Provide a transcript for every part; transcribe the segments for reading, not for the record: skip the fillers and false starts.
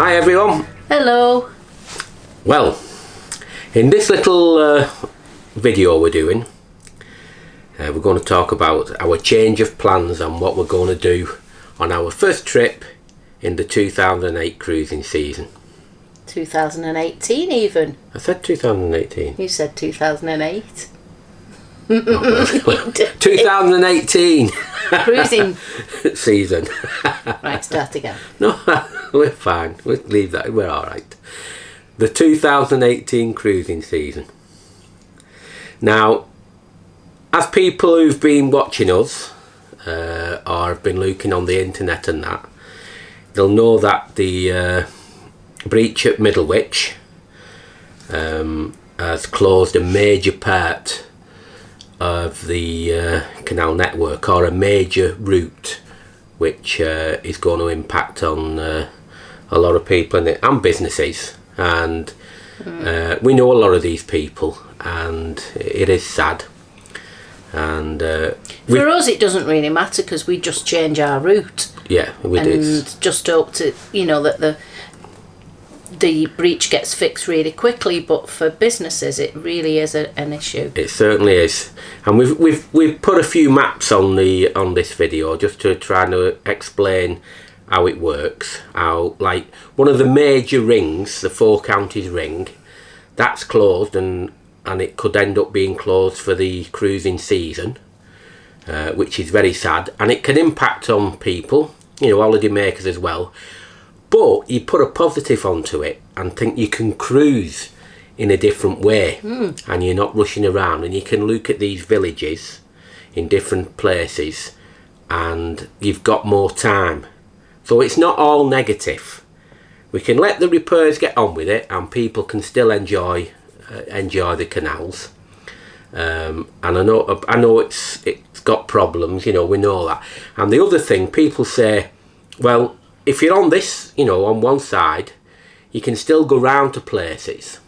Hi everyone. Hello. Well, in this little video we're doing, we're going to talk about our change of plans and what we're going to do on our first trip in the 2008 cruising season. 2018 even. I said 2018. You said 2008. 2018 Cruising season. Right, start again. No, we're fine. We'll leave that. We're all right. The 2018 cruising season. Now, as people who've been watching us or have been looking on the internet and that, they'll know that the breach at Middlewich has closed a major part of the canal network, or a major route, which is going to impact on a lot of people and businesses, and we know a lot of these people, and it is sad. And for us it doesn't really matter because we just change our route. Yeah, we and did. Just hope to, that the breach gets fixed really quickly, but for businesses it really is an issue. It certainly is, and we've put a few maps on this video just to try to explain how it works. How, like, one of the major rings, the Four Counties ring, that's closed, and it could end up being closed for the cruising season, which is very sad, and it can impact on people, holiday makers as well. But you put a positive onto it and think you can cruise in a different way, and you're not rushing around, and you can look at these villages in different places and you've got more time. So it's not all negative. We can let the repairs get on with it and people can still enjoy the canals. And I know it's got problems, we know that. And the other thing, people say, well, if you're on this, on one side, you can still go round to places.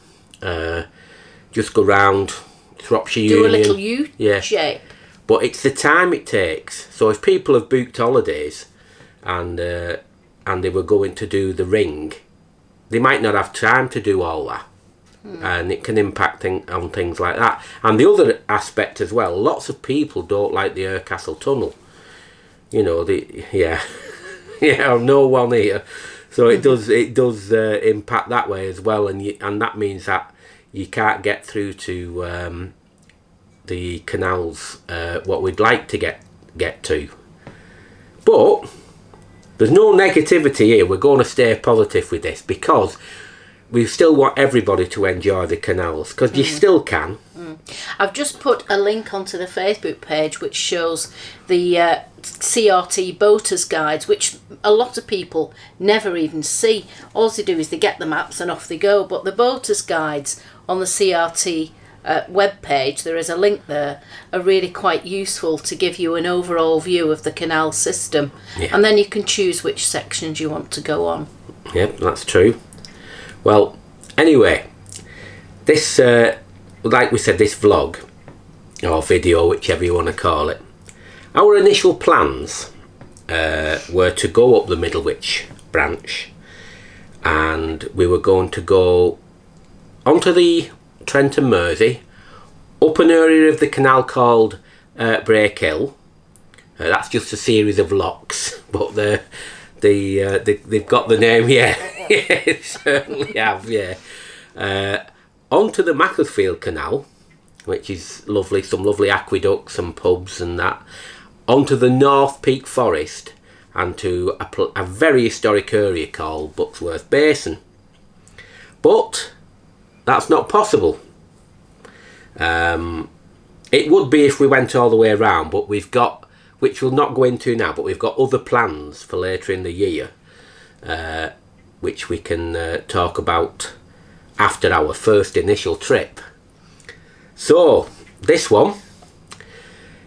Just go round Shropshire Union. Do a little U-shape. But it's the time it takes. So if people have booked holidays and they were going to do the ring, they might not have time to do all that. And it can impact on things like that. And the other aspect as well, lots of people don't like the Castle Tunnel. Yeah, no one here, so it does impact that way as well, and that means that you can't get through to the canals what we'd like to get to. But there's no negativity here. We're going to stay positive with this because we still want everybody to enjoy the canals, because you still can. I've just put a link onto the Facebook page which shows the CRT boaters guides, which a lot of people never even see. All they do is they get the maps and off they go. But the boaters guides on the CRT web page, there is a link there, are really quite useful to give you an overall view of the canal system. Yeah. And then you can choose which sections you want to go on. Yep, that's true. Well, anyway, this, like we said, this vlog, or video, whichever you want to call it, our initial plans were to go up the Middlewich branch, and we were going to go onto the Trent and Mersey, up an area of the canal called Brake Hill. That's just a series of locks, but they've got the name, yeah. Yeah, they certainly have, yeah. Onto the Macclesfield Canal, which is lovely, some lovely aqueducts and pubs and that. Onto the North Peak Forest, and to a very historic area called Bucksworth Basin. But that's not possible. It would be if we went all the way around, but we've got, which we'll not go into now, but we've got other plans for later in the year, which we can talk about after our first initial trip. So this one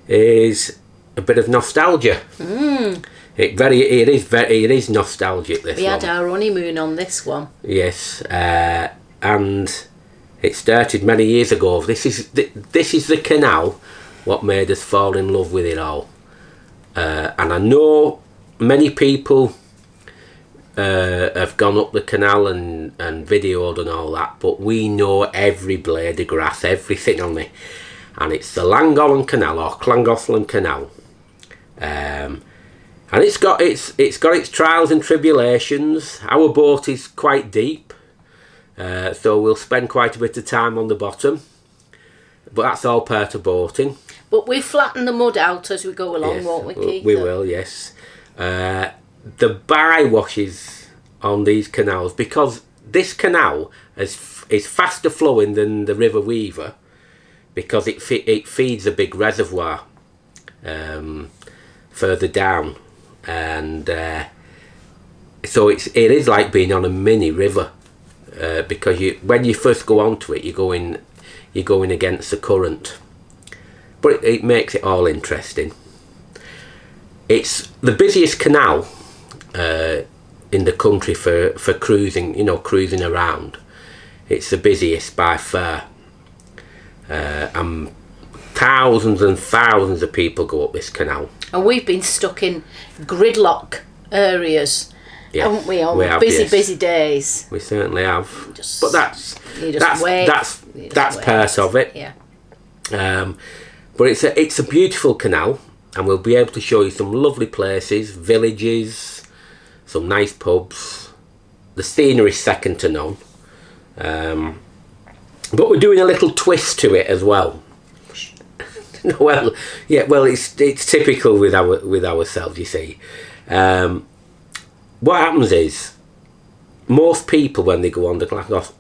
is a bit of nostalgia. It is nostalgic, this one. We had our honeymoon on this one. Yes, and it started many years ago. This is the canal what made us fall in love with it all. And I know many people have gone up the canal and videoed and all that, but we know every blade of grass, everything on it, and it's the Llangollen Canal or Llangollen Canal, and it's got its trials and tribulations. Our boat is quite deep, so we'll spend quite a bit of time on the bottom, but that's all part of boating. But we flatten the mud out as we go along, Yes, won't we, Keith? we will, yes. The bywashes on these canals, because this canal is faster flowing than the River Weaver, because it feeds a big reservoir further down, and so it is like being on a mini river, because when you first go onto it, you're going against the current, but it makes it all interesting. It's the busiest canal in the country for cruising, cruising around. It's the busiest by far, and thousands and thousands of people go up this canal. And we've been stuck in gridlock areas, haven't we? On busy days. We certainly have. But that's part of it. Yeah. But it's a beautiful canal, and we'll be able to show you some lovely places, villages, some nice pubs. The scenery is second to none. But we're doing a little twist to it as well. It's typical with ourselves, you see. What happens is, most people when they go on the Llangollen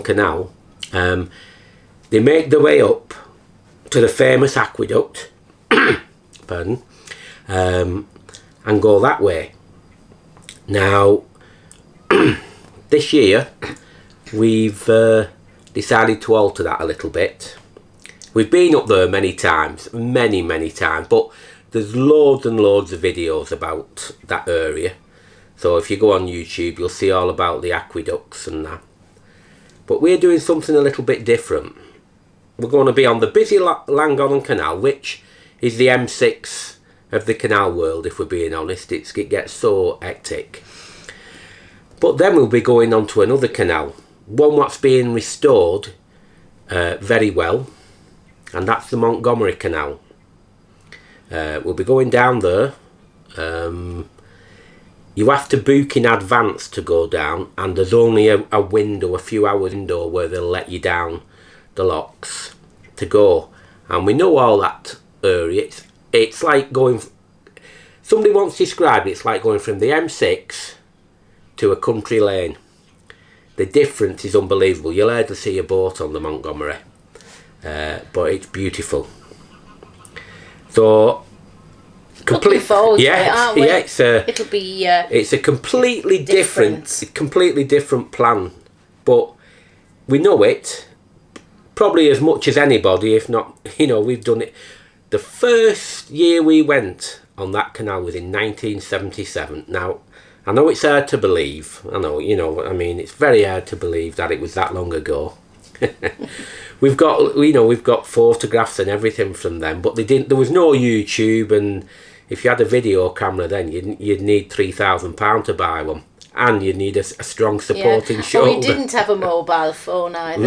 Canal, they make their way up to the famous aqueduct, pardon, and go that way. Now, this year we've decided to alter that a little bit. We've been up there many times, but there's loads and loads of videos about that area. So if you go on YouTube, you'll see all about the aqueducts and that. But we're doing something a little bit different. We're going to be on the busy Llangollen Canal, which is the M6 of the canal world, if we're being honest. It gets so hectic. But then we'll be going on to another canal, one that's being restored very well, and that's the Montgomery Canal. We'll be going down there. You have to book in advance to go down, and there's only a window, a few hours window, where they'll let you down the locks to go. And we know all that area. It's like going, somebody once described it, it's like going from the M6 to a country lane. The difference is unbelievable. You'll hardly see a boat on the Montgomery, but it's beautiful. So looking forward to it, aren't we? It'll be it's a completely different plan, but we know it probably as much as anybody, if not, we've done it. The first year we went on that canal was in 1977. Now, I know it's hard to believe. I know, it's very hard to believe that it was that long ago. We've got photographs and everything from them, but there was no YouTube, and if you had a video camera then you'd need £3,000 to buy one, and you'd need a strong supporting shoulder. We didn't have a mobile phone either.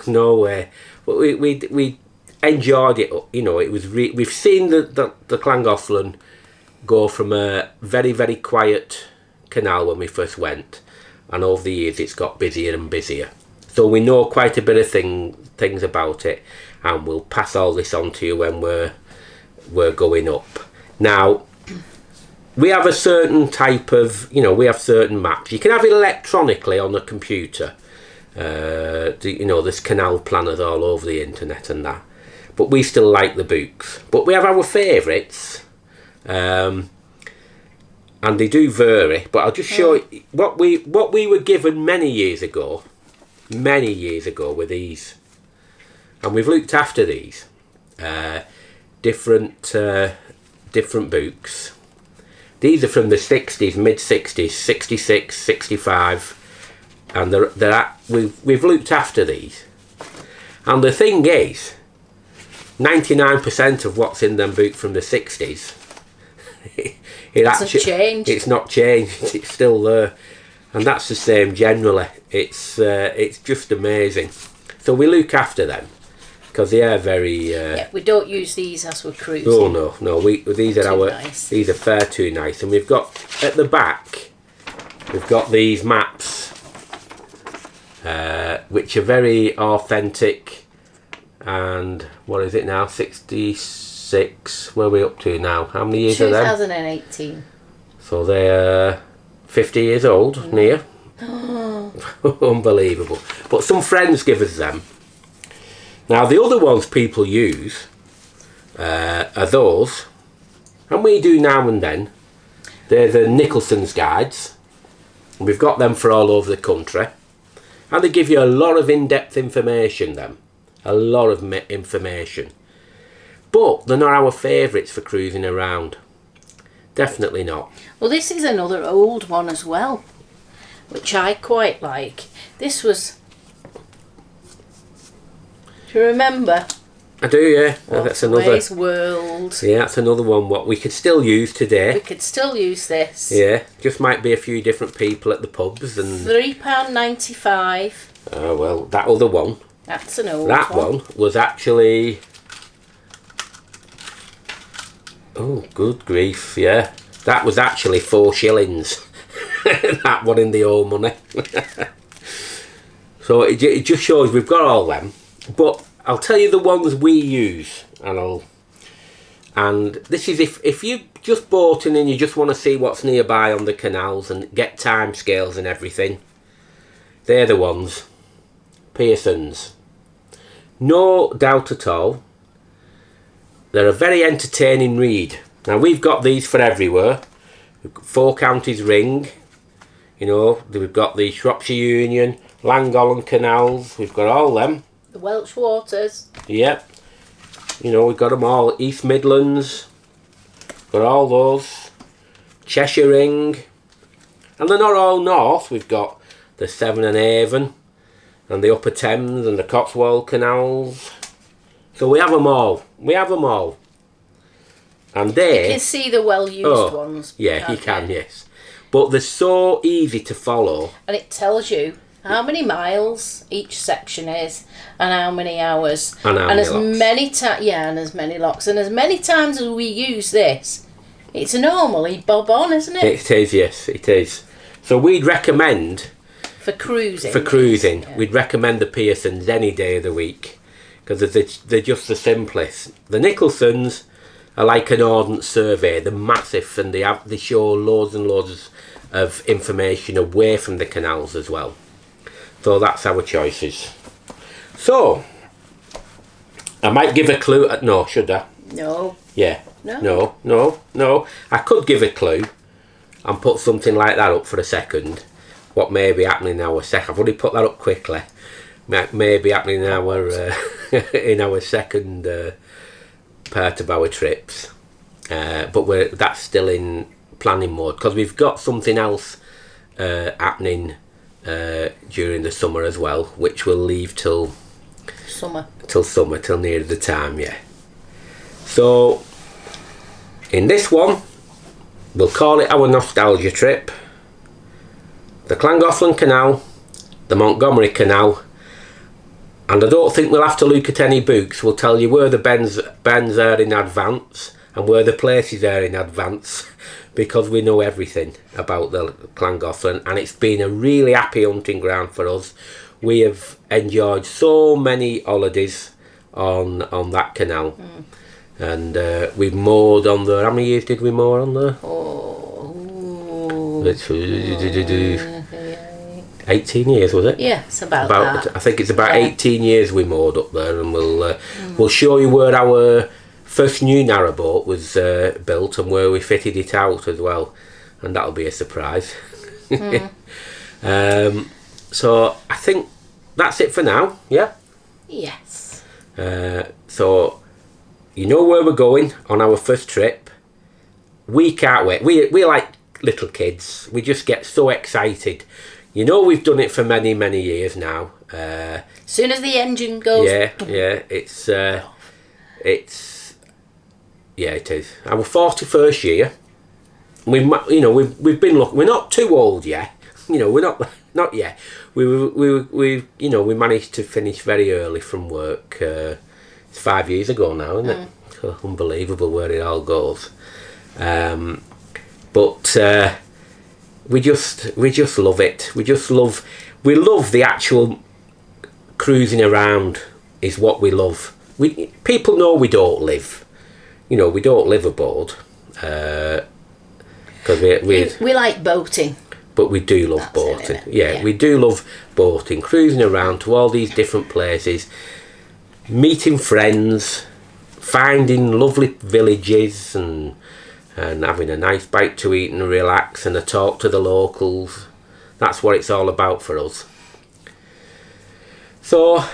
No way. But we enjoyed it. It was we've seen the Llangollen go from a very, very quiet canal when we first went, and over the years it's got busier and busier. So we know quite a bit of things about it, and we'll pass all this on to you when we're going up. Now, we have a certain type of, we have certain maps. You can have it electronically on a computer. There's canal planners all over the internet and that. But we still like the books. But we have our favourites. And they do vary. But I'll just show you what we were given many years ago with these. And we've looked after these. Different books. These are from the 60s, mid-60s, 66, 65, and we've looked after these. And the thing is, 99% of what's in them books from the 60s it hasn't changed. It's not changed. It's still there, and that's the same generally. It's just amazing. So we look after them because they are very. Yeah, we don't use these as we're cruising. Oh no. These are nice. These are far too nice, and we've got at the back. We've got these maps, which are very authentic. And what is it now? 66. Where are we up to now? How many years are them? 2018. So they're 50 years old, near. Unbelievable. But some friends give us them. Now the other ones people use are those, and we do now and then. They're the Nicholson's guides. We've got them for all over the country, and they give you a lot of in-depth information. A lot of information, but they're not our favourites for cruising around. Definitely not. Well, this is another old one as well, which I quite like. This was, do you remember? I do, yeah. That's another World. Yeah, that's another one what we could still use today. We could still use this. Yeah, just might be a few different people at the pubs and £3.95. Oh well, that other one. That's an old That one was actually. Oh, good grief! Yeah, that was actually 4 shillings. That one in the old money. So it just shows we've got all them, but I'll tell you the ones we use, and this is if you just bought in and you just want to see what's nearby on the canals and get time scales and everything. They're the ones. Pearson's. No doubt at all. They're a very entertaining read. Now we've got these for everywhere. We've got 4 Counties Ring. You know, we've got the Shropshire Union, Llangollen Canals. We've got all them. The Welsh Waters. Yep. You know, we've got them all. East Midlands. Got all those. Cheshire Ring. And they're not all north. We've got the Severn and Avon. And the Upper Thames and the Cotswold Canals. So we have them all. We have them all. And they... You can see the well-used ones. Yeah, you can, yes. But they're so easy to follow. And it tells you how many miles each section is and how many hours. And as many times... Yeah, and as many locks. And as many times as we use this, it's normally bob on, isn't it? It is, yes, it is. So we'd recommend... For cruising. Yeah. We'd recommend the Pearsons any day of the week because they're just the simplest. The Nicholsons are like an Ordnance Survey. They're massive and they show loads and loads of information away from the canals as well. So that's our choices. So I might give a clue. No, should I? No. Yeah. No. I could give a clue and put something like that up for a second. What may be happening in our second? I've already put that up quickly. May be happening in our in our second part of our trips, but that's still in planning mode because we've got something else happening during the summer as well, which we'll leave till near the time. Yeah. So in this one, we'll call it our nostalgia trip. The Llangollen Canal, the Montgomery Canal, and I don't think we'll have to look at any books. We'll tell you where the bends are in advance and where the places are in advance because we know everything about the Llangollen, and it's been a really happy hunting ground for us. We have enjoyed so many holidays on that canal, and we've moored on there. How many years did we moor on there? 18 years, was it? Yeah, it's about that. I think it's about 18 years we moored up there, and we'll show you where our first new narrowboat was built and where we fitted it out as well, and that'll be a surprise. So I think that's it for now. Yeah. Yes. So you know where we're going on our first trip. We can't wait. We like little kids. We just get so excited. You know, we've done it for many years now. Soon as the engine goes. Yeah. It is our 41st year. we've been lucky. We're not too old yet. We're not yet. We managed to finish very early from work. It's 5 years ago now, isn't it? So unbelievable where it all goes. But we just love it. We love the actual cruising around. Is what we love. People know we don't live. We don't live aboard. Because we like boating. But we do love boating. Yeah, we do love boating, cruising around to all these different places, meeting friends, finding lovely villages, and having a nice bite to eat and relax and a talk to the locals. That's what it's all about for us. So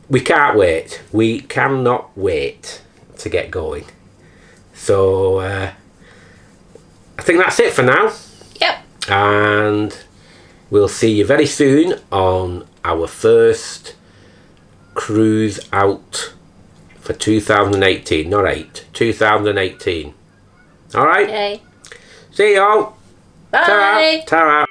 we can't wait. We cannot wait to get going. So I think that's it for now. Yep. And we'll see you very soon on our first cruise out for 2018. Not 2018. All right. Okay. See you all. Bye. Ta-ra. Ta-ra.